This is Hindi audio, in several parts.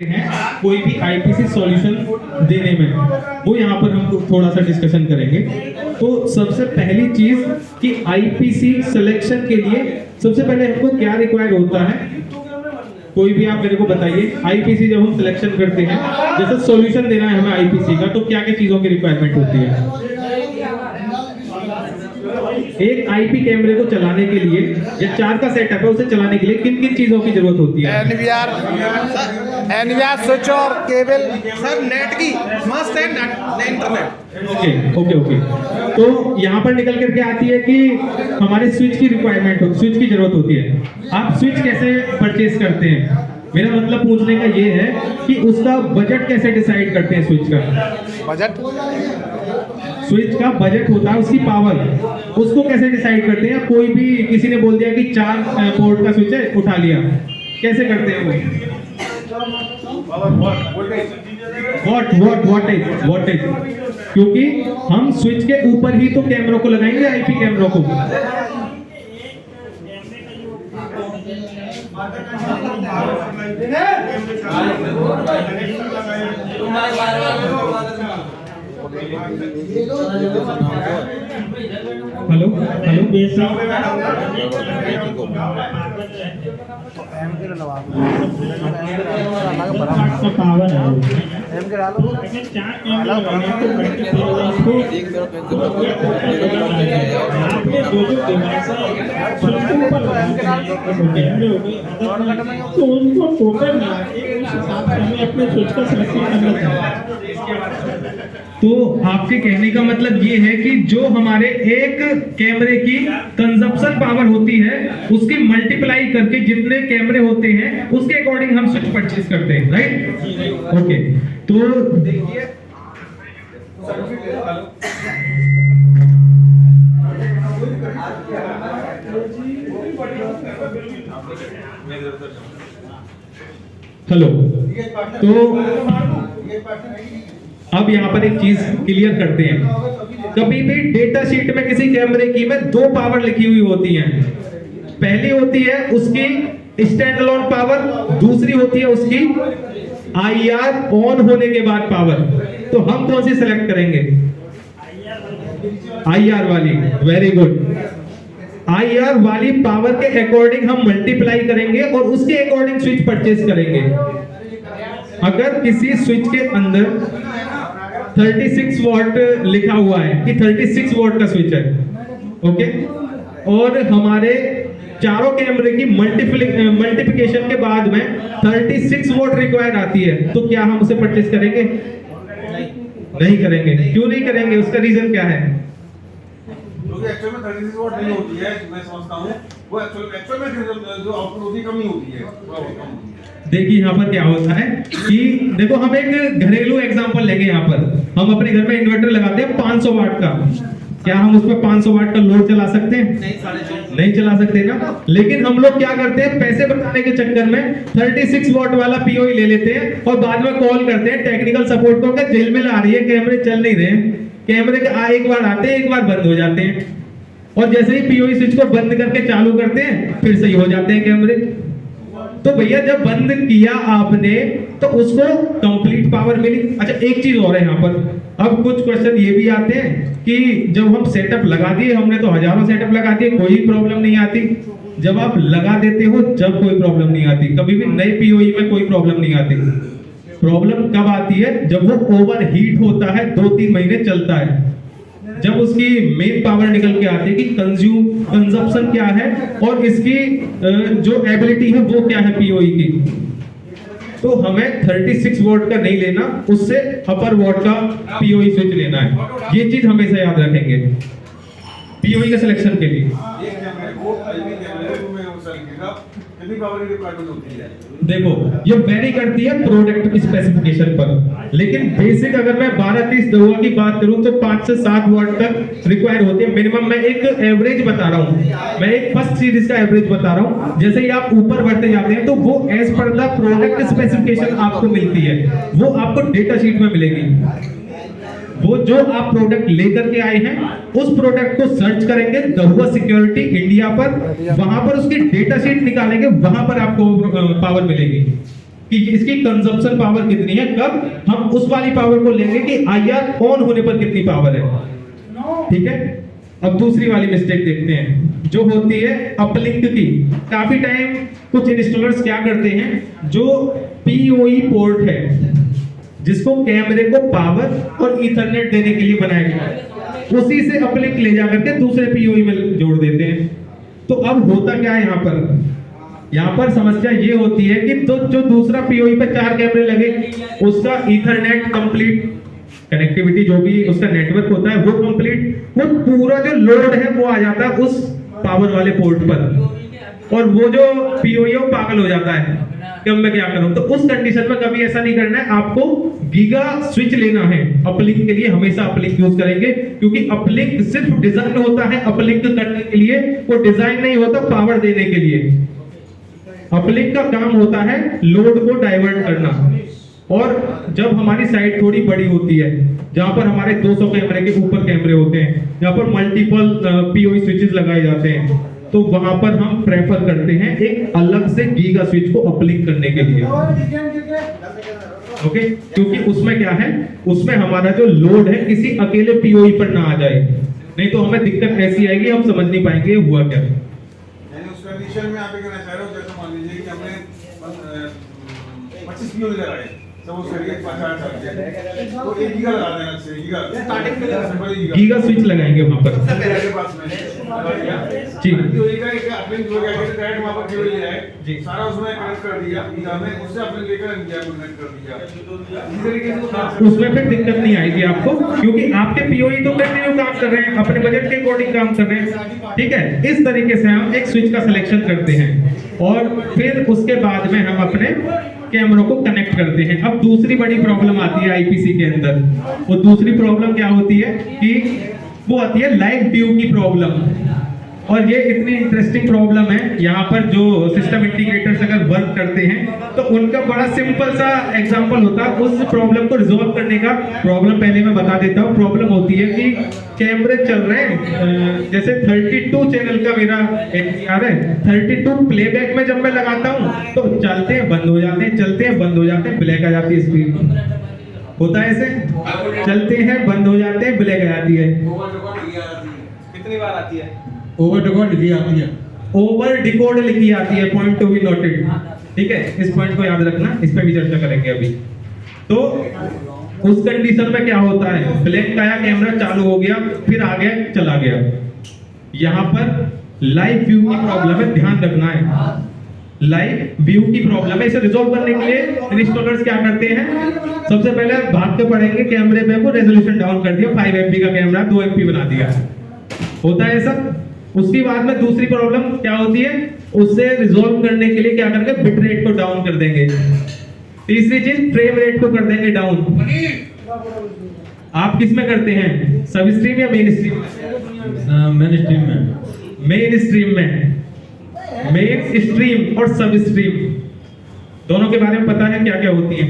हैं कोई भी आईपीसी सॉल्यूशन देने में, वो यहाँ पर हम थोड़ा सा डिस्कशन करेंगे। तो सबसे पहली चीज कि आईपीसी सिलेक्शन के लिए सबसे पहले हमको क्या रिक्वायर होता है, कोई भी आप मेरे को बताइए। आईपीसी जब हम सिलेक्शन करते हैं, जैसे सॉल्यूशन देना है हमें आईपीसी का, तो क्या क्या चीजों की रिक्वायरमेंट होती है। एक आईपी कैमरे को चलाने के लिए या चार का सेटअप है, उसे चलाने के लिए किन किन चीजों की जरूरत होती है। एनवीआर स्विच और केबल सर, नेट की मस्ट है, इंटरनेट। ओके। तो यहाँ पर निकल करके आती है कि हमारे स्विच की स्विच की जरूरत होती है। आप स्विच कैसे परचेज करते हैं, मेरा मतलब पूछने का ये है कि उसका बजट कैसे डिसाइड करते हैं। स्विच का बजट होता है, उसकी पावर, उसको कैसे डिसाइड करते हैं। कोई भी किसी ने बोल दिया कि 4 पोर्ट का स्विच है, उठा लिया, कैसे करते हैं वो वोल्टेज, क्योंकि हम स्विच के ऊपर ही तो कैमरों को लगाएंगे, आईपी कैमरों को। हेलो तो आपके कहने का मतलब ये है कि जो हमारे एक कैमरे की कंजप्शन पावर होती है, उसकी मल्टीप्लाई करके जितने कैमरे होते हैं उसके अकॉर्डिंग हम स्विच परचेज करते हैं, राइट। ओके, तो देखिए हेलो, तो अब यहाँ पर एक चीज क्लियर करते हैं। कभी भी डेटा शीट में किसी कैमरे की में 2 पावर लिखी हुई होती हैं। पहली होती है उसकी स्टैंड अलोन पावर, दूसरी होती है उसकी आईआर ऑन होने के बाद पावर। तो हम कौन सी सिलेक्ट करेंगे, आईआर वाली। वेरी गुड, आईआर वाली पावर के अकॉर्डिंग हम मल्टीप्लाई करेंगे और उसके अकॉर्डिंग स्विच परचेज करेंगे। अगर किसी स्विच के अंदर 36 वॉट लिखा हुआ है कि 36 वॉट का स्विच है, ओके, और हमारे चारों कैमरे की मल्टीप्लिकेशन के बाद में 36 वॉट रिक्वायर आती है, तो क्या हम उसे परचेज करेंगे? नहीं करेंगे। क्यों नहीं करेंगे, उसका रीजन क्या है? क्योंकि एक्चुअल में 36 वॉट नहीं होती है, मैं समझता हूं वो एक्चुअल में जो आउटपुट होती है कम ही होती है। देखिए यहाँ पर क्या होता है कि देखो, हम एक घरेलू एग्जांपल लेंगे। यहाँ पर हम अपने घर में इन्वर्टर लगाते हैं 500 वाट का, क्या हम उस पर 500 वाट का लोड चला सकते हैं? नहीं चला सकते ना। लेकिन हम लोग क्या करते हैं, पैसे बचाने के चक्कर में 36 वॉट वाला पीओई ले लेते हैं और बाद में कॉल करते हैं टेक्निकल सपोर्ट को कि झिलमिल आ रही है, कैमरे चल नहीं रहे। कैमरे के एक बार आते हैं, एक बार बंद हो जाते हैं, और जैसे ही पीओई स्विच को बंद करके चालू करते हैं फिर सही हो जाते हैं कैमरे। तो भैया जब बंद किया आपने तो उसको कंप्लीट पावर मिली। अच्छा, एक चीज और है यहाँ पर, अब कुछ क्वेश्चन ये भी आते हैं कि जब हम सेटअप लगा दिए, हमने तो हजारों सेटअप लगा दिए, कोई प्रॉब्लम नहीं आती। जब आप लगा देते हो जब कोई प्रॉब्लम नहीं आती, कभी भी नए पीओई में कोई प्रॉब्लम नहीं आती। प्रॉब्लम कब आती है? जब वो ओवर हीट होता है, 2-3 महीने चलता है, जब उसकी मेन पावर निकल के आती है कि कंजप्शन क्या है और इसकी जो एबिलिटी है वो क्या है पीओई की। तो हमें 36 वॉट का नहीं लेना, उससे अपर वॉट का पीओई स्विच लेना है। ये चीज हमेशा याद रखेंगे पीओई के सिलेक्शन के लिए। देखो, ये वेरी करती है प्रोडक्ट की स्पेसिफिकेशन पर, लेकिन बेसिक अगर मैं 12-30 दवा की बात करूं तो 5 से 7 वॉट तक रिक्वायर होती है मिनिमम। मैं एक एवरेज बता रहा हूं, मैं एक फर्स्ट सीरीज का एवरेज बता रहा हूं। जैसे ही आप ऊपर बढ़ते जाते हैं तो वो as per the product specification आपको मिलती है, वो आपको डेटा शीट में मिलेगी। वो जो आप प्रोडक्ट लेकर के आए हैं उस प्रोडक्ट को सर्च करेंगे दहुआ सिक्योरिटी इंडिया पर, वहां पर उसकी डेटा शीट निकालेंगे, वहां पर आपको पावर मिलेगी। कि इसकी कंजप्शन पावर कितनी है, कब हम उस वाली पावर को लेंगे कि आईआर ऑन होने पर कितनी पावर है। ठीक है, अब दूसरी वाली मिस्टेक देखते हैं जो होती है अपलिंक की। काफी टाइम कुछ इंस्टॉलर्स क्या करते हैं, जो पीओई पोर्ट है जिसको कैमरे को पावर और ईथरनेट देने के लिए बनाया गया है, उसी से अपलिंक ले जाकर के दूसरे पीओई में जोड़ देते हैं। तो अब होता क्या है यहाँ पर समस्या ये होती है कि तो जो दूसरा पीओई पे 4 कैमरे लगे, उसका ईथरनेट कंप्लीट कनेक्टिविटी, जो भी उसका नेटवर्क होता है वो कंप्लीट, वो पूरा जो लोड है वो आ जाता है उस पावर वाले पोर्ट पर, और वो जो पीओई है वो पागल हो जाता है कि अब मैं क्या करूं। तो उस कंडीशन में कभी ऐसा नहीं करना है, आपको गीगा स्विच लेना है। अपलिंक के लिए हमेशा अपलिंक यूज करेंगे, क्योंकि अपलिंक सिर्फ डिजाइन होता है अपलिंक करने के लिए, वो डिजाइन नहीं होता पावर देने के लिए। अपलिंक का काम होता है लोड को डाइवर्ट करना। और जब हमारी साइट थोड़ी बड़ी होती है, जहां पर हमारे 200 कैमरे के ऊपर कैमरे होते हैं, जहां पर मल्टीपल पीओई स्विचेस लगाए जाते हैं, तो वहां पर हम प्रेफर करते हैं एक अलग से गीगा स्विच को अपलिंक करने के लिए। ओके, क्योंकि उसमें क्या है, उसमें हमारा जो लोड है किसी अकेले पीओई पर ना आ जाए, नहीं तो हमें दिक्कत ऐसी आएगी हम समझ नहीं पाएंगे हुआ क्या। यानी उस कंडीशन में आप ये कहना चाह रहे हो, जैसे मान लीजिए कि हमने 25 किलो लगाए, सपोज करिए 50 साल के, तो 1 गीगा लगा देना चाहिए। गीगा स्टार्टिंग में सिंपल गीगा स्विच लगाएंगे वहां पर मेरे पास में लगा दिया जी। तो एक अपने जो क्या कहते हैं डायरेक्ट वहां पर केबल है जी, सारा उसमें कनेक्ट कर दिया, गीगा में उससे अपने लेकर इंडिया को कनेक्ट कर दिया। इसी तरीके से तो उसमें फिर दिक्कत नहीं आएगी आपको, क्योंकि आपके पीओई तो कंटिन्यू काम कर रहे हैं, अपने बजट के अकॉर्डिंग काम कर रहे हैं। ठीक है, इस तरीके से हम एक स्विच का सिलेक्शन करते हैं और फिर उसके बाद में हम अपने कैमरों को कनेक्ट करते हैं। अब दूसरी बड़ी प्रॉब्लम आती है आईपीसी के अंदर। वो दूसरी प्रॉब्लम क्या होती है कि वो आती है लाइव व्यू की प्रॉब्लम, और ये इतनी इंटरेस्टिंग प्रॉब्लम है। यहाँ पर जो सिस्टम इंटीग्रेटर्स अगर वर्क करते हैं तो उनका बड़ा सिंपल सा एग्जांपल होता है उस प्रॉब्लम को रिजॉल्व करने का। प्रॉब्लम पहले मैं बता देता हूँ। प्रॉब्लम होती है कि कैमरे चल रहे हैं, जैसे 32 चैनल का मेरा एनसीआर है, 32 प्लेबैक में जब मैं लगाता हूँ तो चलते हैं बंद हो जाते हैं, चलते हैं बंद हो जाते हैं, ब्लैक आ जाती है स्क्रीन। होता है ऐसे, चलते हैं बंद हो जाते हैं, ब्लैक आ जाती है। कितनी बार आती है? ओवर डिकोड लिखी आती है, ओवर डिकोड लिखी आती है, पॉइंट टू बी नोटेड। ठीक है, इस पॉइंट को याद रखना, इस पे भी चर्चा करेंगे अभी। तो उस कंडीशन में क्या होता है, ब्लैक आया, कैमरा चालू हो गया, फिर आ गया, चला गया। यहाँ पर लाइव व्यू की प्रॉब्लम है, ध्यान रखना है। लाइव व्यू की प्रॉब्लम है, इसे रिजॉल्व करने के लिए इंस्टॉलर्स क्या करते हैं, सबसे पहले भाग के पड़ेंगे कैमरे पे को रेजोल्यूशन डाउन कर दिया, 5 MP का कैमरा 2 MP बना दिया। होता है ऐसा। उसके बाद में दूसरी प्रॉब्लम क्या होती है, उससे रिजॉल्व करने के लिए क्या करेंगे, बिट रेट को डाउन कर देंगे। तीसरी चीज फ्रेम रेट को कर देंगे डाउन। आप किस में करते हैं, सब स्ट्रीम या मेन स्ट्रीम? मेन स्ट्रीम में। मेन स्ट्रीम में, मेन स्ट्रीम और सब स्ट्रीम दोनों के बारे में पता है क्या क्या होती है?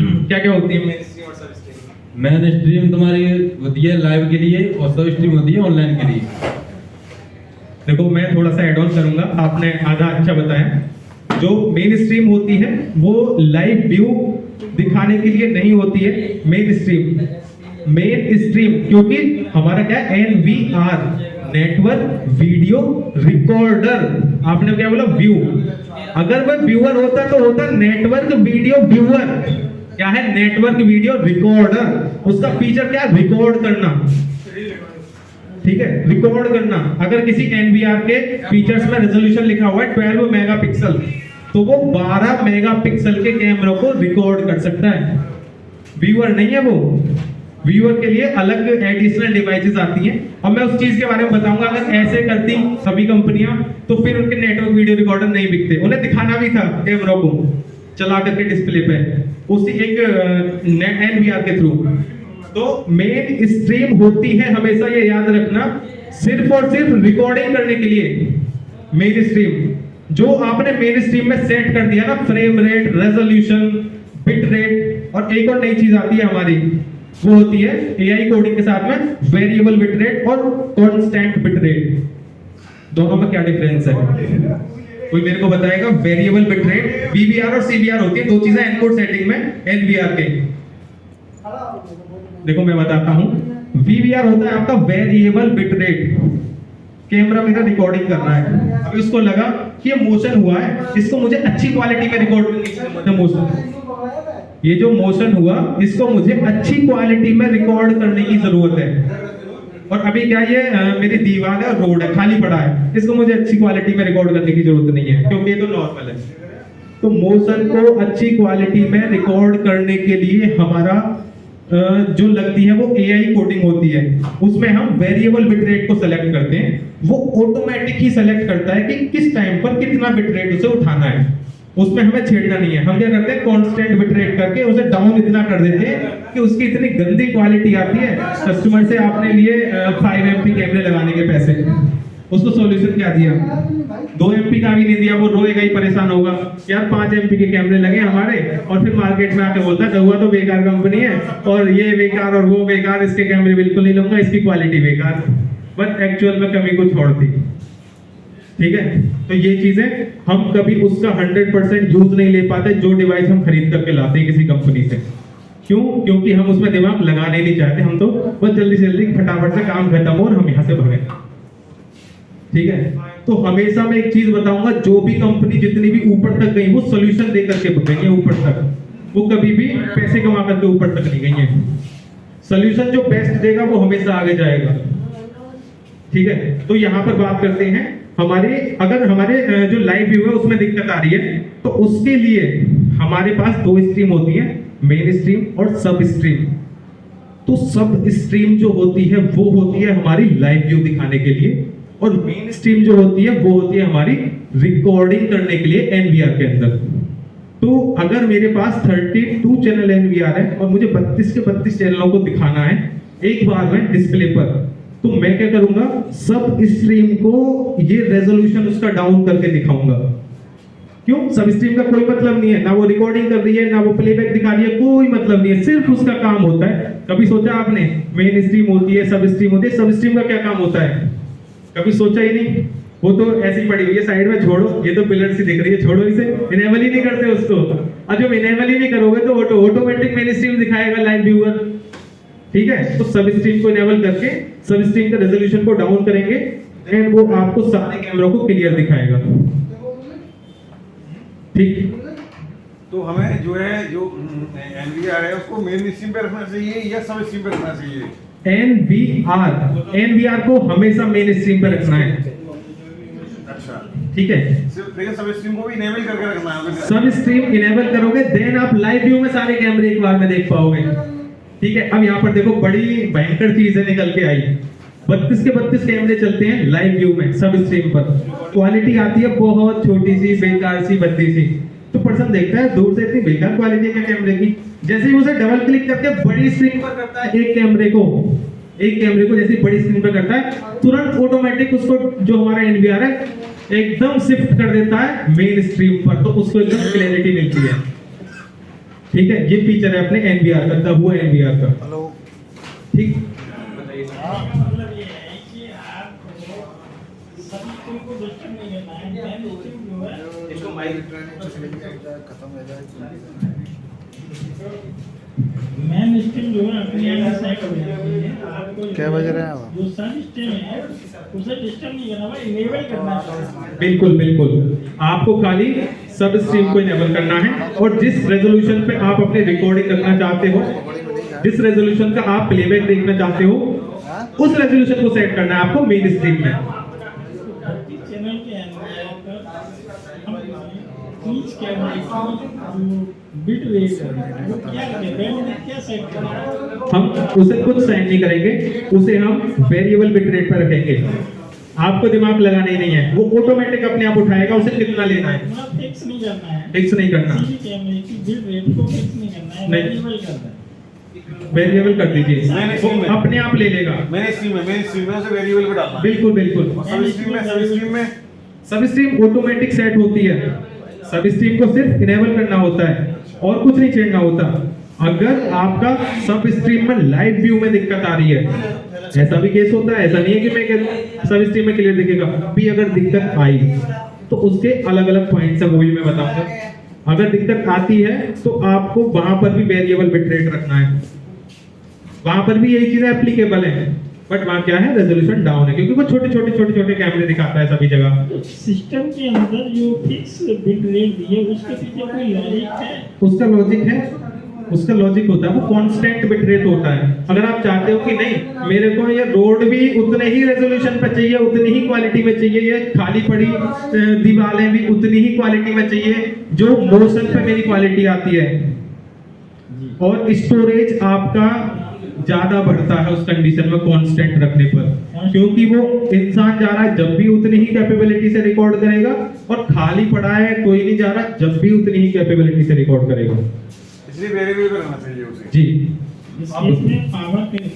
क्या क्या होती है मेन स्ट्रीम और सब स्ट्रीम? मेन स्ट्रीम तुम्हारी होती है लाइव के लिए और सब स्ट्रीम होती है ऑनलाइन के लिए। देखो मैं थोड़ा सा एड ऑन करूंगा, आपने आधा अच्छा बताया। जो मेन स्ट्रीम होती है वो लाइव व्यू दिखाने के लिए नहीं होती है। मेन स्ट्रीम क्योंकि हमारा क्या है, NVR, नेटवर्क वीडियो रिकॉर्डर। आपने क्या बोला, व्यू। अगर वह व्यूअर होता तो होता नेटवर्क वीडियो व्यूअर। क्या है, नेटवर्क वीडियो रिकॉर्डर। उसका फीचर क्या है, रिकॉर्ड करना। ठीक है, रिकॉर्ड करना। अगर किसी NVR के फीचर्स में रेजोल्यूशन लिखा हुआ है 12 मेगापिक्सल, तो वो 12 मेगापिक्सल के कैमरों को रिकॉर्ड कर सकता है। व्यूअर नहीं है वो। व्यूअर के लिए अलग एडिशनल डिवाइसेस आती हैं। अब मैं उस चीज के बारे में बताऊंगा। अगर ऐसे करती सभी कंपनियां तो फिर उनके नेटवर्क वीडियो रिकॉर्डर नहीं बिकते। उन्हें दिखाना भी था कैमरों को चला करके डिस्प्ले पे, उसी एक NVR के थ्रू। तो मेन स्ट्रीम होती है, हमेशा ये याद रखना, सिर्फ और सिर्फ रिकॉर्डिंग करने के लिए। मेन स्ट्रीम जो आपने मेन स्ट्रीम में सेट कर दिया ना, frame rate, resolution, bit rate, और एक और नई चीज आती है हमारी, वो होती है AI कोडिंग के साथ में वेरिएबल बिट रेट और कांस्टेंट बिट रेट। दोनों में क्या डिफरेंस है? कोई मेरे को बताएगा वेरिएबल बिट रेट, वीवीआर और सीवीआर होती है, दो चीजें एनकोड सेटिंग में एनवीआर के। देखो मैं बताता हूं, वीवीआर होता है आपका वेरिएबल बिट रेट। कैमरा मेरा रिकॉर्डिंग कर रहा है, अभी उसको लगा कि ये मोशन हुआ है, इसको मुझे अच्छी क्वालिटी में रिकॉर्ड करने की जरूरत है। मोशन, ये जो मोशन हुआ इसको मुझे अच्छी क्वालिटी में रिकॉर्ड करने की जरूरत है। और अभी क्या ये मेरी दीवार है और रोड है, खाली पड़ा है, इसको मुझे अच्छी क्वालिटी में रिकॉर्ड करने की जरूरत नहीं है क्योंकि ये तो नॉर्मल है। तो मोशन को अच्छी क्वालिटी में रिकॉर्ड करने के लिए हमारा जो लगती है वो एआई कोडिंग होती है, उसमें हम वेरिएबल बिट रेट को सेलेक्ट करते हैं। वो ऑटोमेटिक ही सेलेक्ट करता है कि किस टाइम पर कितना बिट रेट उसे उठाना है, उसमें हमें छेड़ना नहीं है। हम क्या करते हैं, कांस्टेंट बिट रेट करके उसे डाउन इतना कर देते हैं कि उसकी इतनी गंदी क्वालिटी आती है, कस्टमर से आपने लिए 5 MP कैमरे लगाने के पैसे, उसको सॉल्यूशन क्या दिया, 2 MP का भी नहीं दिया, वो रोएगा ही, परेशान होगा यार 5 MP के कैमरे लगे हमारे, और फिर मार्केट में आके बोलता है हुआ तो बेकार कंपनी है और ये बेकार और वो बेकार, इसके कैमरे बिल्कुल नहीं लूंगा, इसकी क्वालिटी बेकार, बट एक्चुअल में कमी को छोड़ दी। ठीक है, तो ये चीजें हम कभी उसका 100% यूज नहीं ले पाते जो डिवाइस हम खरीद करके लाते हैं किसी कंपनी से। क्यों? क्योंकि हम उसमें दिमाग लगाने नहीं चाहते, हम तो बस जल्दी से जल्दी फटाफट से काम खत्म हो और हम यहाँ से भगे। ठीक है, तो हमेशा मैं एक चीज बताऊंगा, जो भी कंपनी जितनी भी ऊपर तक गई वो सोल्यूशन दे करके गई है ऊपर तक, वो कभी भी पैसे कमा करके ऊपर तक नहीं गई है। सोल्यूशन जो बेस्ट देगा वो हमेशा आगे जाएगा। ठीक है, तो यहाँ पर बात करते हैं हमारे, अगर हमारे जो लाइव व्यू है उसमें दिक्कत आ रही है तो उसके लिए हमारे पास 2 स्ट्रीम होती है, मेन स्ट्रीम और सब स्ट्रीम। तो सब स्ट्रीम जो होती है वो होती है हमारी लाइव व्यू दिखाने के लिए, और मेन स्ट्रीम जो होती है वो होती है हमारी रिकॉर्डिंग करने के लिए एनवीआर के अंदर। तो अगर मेरे पास 32 चैनल एनवीआर है और मुझे 32 के 32 चैनलों को दिखाना है एक बार में डिस्प्ले पर, तो मैं क्या करूंगा, सब स्ट्रीम को ये रेजोल्यूशन उसका डाउन करके दिखाऊंगा। क्यों? सब स्ट्रीम का कोई मतलब नहीं है, ना वो रिकॉर्डिंग कर रही है ना वो प्लेबैक दिखा रही है, कोई मतलब नहीं है, सिर्फ उसका काम होता है। कभी सोचा आपने मेन स्ट्रीम होती है, सब स्ट्रीम होती है, सब स्ट्रीम का क्या काम होता है? कभी सोचा ही नहीं, वो तो ऐसी पड़ी हुई है साइड में, छोड़ो, ये तो पिलर सी दिख रही है, छोड़ो इसे, इनेबल ही नहीं करते उसको। और जब इनेबल ही नहीं करोगे तो ऑटोमेटिक मेन स्ट्रीम दिखाएगा लाइव व्यूअर। ठीक है, तो सब स्ट्रीम को इनेबल करके सब स्ट्रीम का रेजोल्यूशन को डाउन करेंगे एंड वो आपको सारे कैमरों को क्लियर दिखाएगा। ठीक, तो हमें जो है जो एनवीआर है उसको मेन स्ट्रीम पे रखना चाहिए या सब स्ट्रीम पे रखना चाहिए? एनवीआर को हमेशा मेन स्ट्रीम पे रखना है। अच्छा, ठीक है, लेकिन सब स्ट्रीम को भी इनेबल करके रखना है। सब स्ट्रीम इनेबल करोगे देन आप लाइव व्यू में सारे कैमरे एक बार में देख पाओगे। ठीक है, अब यहाँ पर देखो बड़ी भयंकर चीजें निकल के आई, 32 के 32 कैमरे चलते हैं लाइव व्यू में सब स्ट्रीम पर, क्वालिटी आती है बहुत छोटी सी, बेकार सी, बद्दी सी। तो पर्सन देखता है दूर से इतनी बेकार क्वालिटी है कैमरे की, जैसे ही उसे डबल क्लिक करके बड़ी स्क्रीन पर करता है एक कैमरे को जैसे बड़ी स्क्रीन पर करता है, तुरंत ऑटोमेटिक उसको जो हमारा एनवीआर है एकदम शिफ्ट कर देता है मेन स्ट्रीम पर, तो उसको एकदम क्लैरिटी मिलती है। ठीक है, ये फीचर है अपने एनवीआर का, तब हुआ एनवीआर का। हेलो, ठीक, मतलब ये है कि आपको सभी को डिस्टर्ब नहीं करना है, मेन स्ट्रीम जो है इसको माइक खत्म हो जाए। मेन स्ट्रीम जो है अपने आप सेट हो जाती है। आपको क्या बज रहा है अब? जो सब स्ट्रीम है उसे डिस्टर्ब नहीं करना, भाई इनेबल करना है। बिल्कुल बिल्कुल, आपको खाली सब स्ट्रीम को इनेबल करना है, और जिस रेजोल्यूशन पे आप अपनी रिकॉर्डिंग रखना चाहते हो, जिस रेजोल्यूशन का आप प्लेबैक देखना चाहते हो, उस रेजोल्यूशन को सेट करना है आपको मेन स्ट्रीम में। चैनल के अंदर हम ईच कैमरे की जो बिट रेट है वो क्या कहते हैं, क्या सेट करना है? हम उसे कुछ सेट नहीं करेंगे, उसे हम वेरिएबल बिट रेट पर रखेंगे। आपको दिमाग लगाना ही नहीं है, वो ऑटोमेटिक अपने आप उठाएगा उसे कितना लेना है, फिक्स नहीं करना है, फिक्स नहीं करना, किसी कैमरे की बिट रेट को फिक्स नहीं करना है, नहीं। वेरिएबल करना है। वेरिएबल कर दीजिए, मैंने वो स्ट्रीम में अपने आप ले लेगा। मेन स्ट्रीम में उसे वेरिएबल पे डालना है। बिल्कुल बिल्कुल, और सब स्ट्रीम में सब स्ट्रीम ऑटोमेटिक सेट होती है, सब स्ट्रीम को सिर्फ इनेबल करना होता है और कुछ नहीं छेड़ना होता। अगर आपका सब स्ट्रीम में लाइव व्यू में दिक्कत आ रही है, ऐसा भी केस होता है, ऐसा नहीं है कि मैं सब स्ट्रीम में क्लियर दिखेगा, अभी अगर दिक्कत आई तो उसके अलग अलग पॉइंट्स है, वो भी मैं बताऊंगा। अगर दिक्कत आती है तो आपको वहां पर भी वेरिएबल बिट रेट रखना है, वहां पर भी यही चीजें एप्लीकेबल है, बट वहां क्या है, रेजोल्यूशन डाउन है, क्योंकि वो छोटे छोटे कैमरे दिखाता है सभी जगह। तो सिस्टम के अंदर जो फिक्स बिट रेट दिए उसके पीछे कोई लॉजिक है? उसका लॉजिक है, उसका लॉजिक होता है, वो कांस्टेंट बिट रेट होता है। अगर आप चाहते हो कि नहीं मेरे को ये रोड भी उतने ही रेजोल्यूशन पे चाहिए, उतनी ही क्वालिटी में चाहिए, ये खाली पड़ी दीवारें भी उतनी ही क्वालिटी में चाहिए जो मोशन पे मेरी क्वालिटी आती है, और स्टोरेज आपका ज्यादा बढ़ता है उस कंडीशन में कांस्टेंट रखने पर, क्योंकि वो इंसान जा रहा है जब भी उतनी ही कैपेबिलिटी से रिकॉर्ड करेगा, और खाली पड़ा है कोई नहीं जा रहा जब भी उतनी ही कैपेबिलिटी से रिकॉर्ड करेगा। इसलिए वेरिएबल पे रहना चाहिए उसे। जी इस केस में पावर